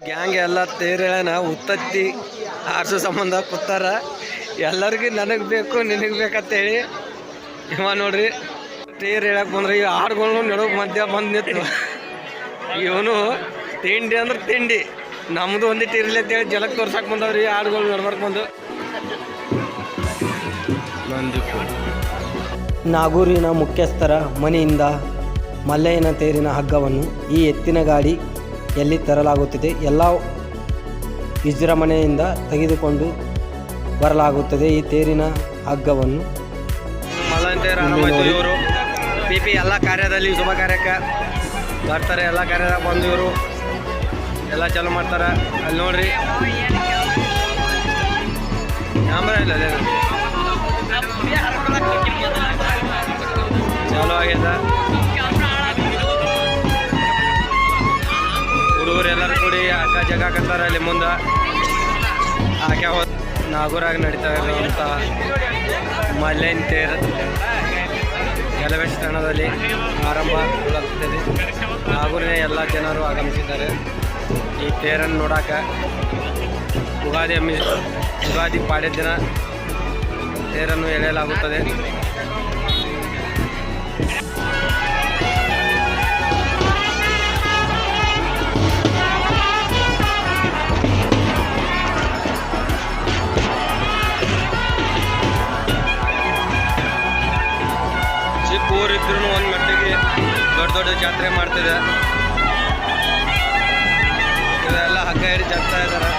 Gang ಎಲ್ಲ ತೇರೇಳನ ಉತ್ತತ್ತಿ ಆರ್ಸೋ ಸಂಬಂಧ ಕೂತಾರ. ಎಲ್ಲರಿಗೂ ನನಗೆ ಬೇಕು ನಿನಗೆ ಬೇಕಂತೇಳಿ ಇವ ನೋಡ್ರಿ ತೇರು ಹೇಳಕ್ಕೆ ಬಂದ್ರೆ ಈ ಹಾಡುಗಳು ನಡೋಕೆ ಮಧ್ಯ ಬಂದು ನಿಂತು ಇವನು ತಿಂಡಿ ಅಂದ್ರೆ ತಿಂಡಿ ನಮ್ಮದು ಒಂದಿಟ್ಟು ಇರಲಿ ಅಂತೇಳಿ ಜಲಕ್ಕೆ ತೋರ್ಸಕ್ಕೆ ಬಂದವ್ರಿ ಹಾಡುಗಳು ನಡ್ಬರ್ಕ್ ಬಂದು. ನಾಗೂರಿನ ಮುಖ್ಯಸ್ಥರ ಮನೆಯಿಂದ ಮಲ್ಲಯ್ಯನ ತೇರಿನ ಹಗ್ಗವನ್ನು ಈ ಎತ್ತಿನ ಗಾಡಿಯಲ್ಲಿ ತರಲಾಗುತ್ತಿದೆ. ಎಲ್ಲ ವಿಜೃಂಭಣೆಯಿಂದ ತೆಗೆದುಕೊಂಡು ಬರಲಾಗುತ್ತದೆ ಈ ತೇರಿನ ಹಗ್ಗವನ್ನು. ಮಲ್ಲಯ್ಯನ ತೇರು ಆರಂಭ ಇವರು ಪಿ ಎಲ್ಲ ಕಾರ್ಯದಲ್ಲಿ ಶುಭ ಕಾರ್ಯಕ್ಕೆ ಬರ್ತಾರೆ. ಎಲ್ಲ ಕಾರ್ಯದಾಗ ಬಂದು ಇವರು ಎಲ್ಲ ಚಾಲು ಮಾಡ್ತಾರೆ. ಅಲ್ಲಿ ನೋಡ್ರಿ ಕ್ಯಾಮ್ರಾ ಇಲ್ಲ ಚಾಲು ಆಗ್ಯದ. ಹುಡುಗರು ಎಲ್ಲರೂ ಕೂಡಿ ಅಕ್ಕ ಜಗಾಕತ್ತಾರೆ ಅಲ್ಲಿ ಮುಂದೆ. ಆಕೆ ನಾಗೂರಾಗ ನಡೀತಾ ಇರುವಂಥ ಮಲ್ಲಯ್ಯನ ತೇರು ಕೆಲವೆಷ್ಟು ಆರಂಭಗೊಳ್ಳುತ್ತದೆ. ನಾಗೂರಿನ ಎಲ್ಲ ಜನರು ಆಗಮಿಸಿದ್ದಾರೆ ಈ ತೇರನ್ನು ನೋಡಾಕ. ಯುಗಾದಿ ಪಾಡ್ಯ ದಿನ ತೇರನ್ನು ಎಳೆಯಲಾಗುತ್ತದೆ. ಚಿಕ್ಕ ಊರಿದ್ರೂ ಒಂದು ಮಟ್ಟಿಗೆ ದೊಡ್ಡ ದೊಡ್ಡ ಜಾತ್ರೆ ಮಾಡ್ತಿದೆ. ಇದೆಲ್ಲ ಹಗ್ಗ ಹಿಡಿ ಜಗ್ತಾ ಇದ್ದಾರೆ.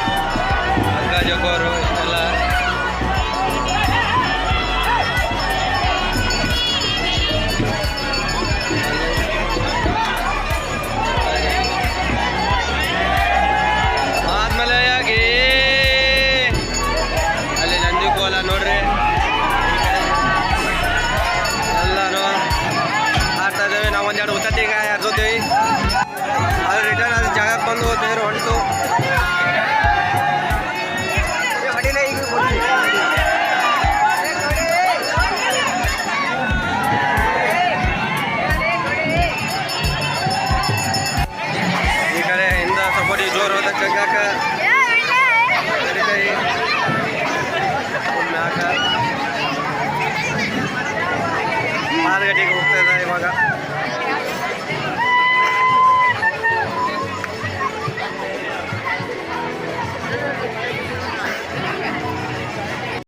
ಹಗ್ಗ ಜಗ್ಗೋರು ಇಷ್ಟೆಲ್ಲ ಆದ್ಮೇಲೆ ಆಗಿ ಅಲ್ಲಿ ನಂದಿ ಕೋಲ ನೋಡ್ರಿ ಎಲ್ಲಾನು ಆಡ್ತಾ ಇದ್ದೇವೆ. ನಾವು ಒಂದೆರಡು ಉತ್ತತ್ತಿಗೆ ಯಾರ್ಸೋತೀವಿ. ಅದು ರಿಟರ್ನ್ ಅದು ಜಾಗಕ್ಕೆ ಬಂದು ತೇರು ಹೊಂಟು ಈ ಕಡೆ ಹಿಂದ ಸಪೋರ್ಟಿ ಜೋರು ಹೋದ ಜಗ್ಗಾಕ ಕೈ ಮ್ಯಾಕ ಮಾರುಗಟ್ಟಿಗೆ ಹೋಗ್ತಾ ಇದೆ ಇವಾಗ.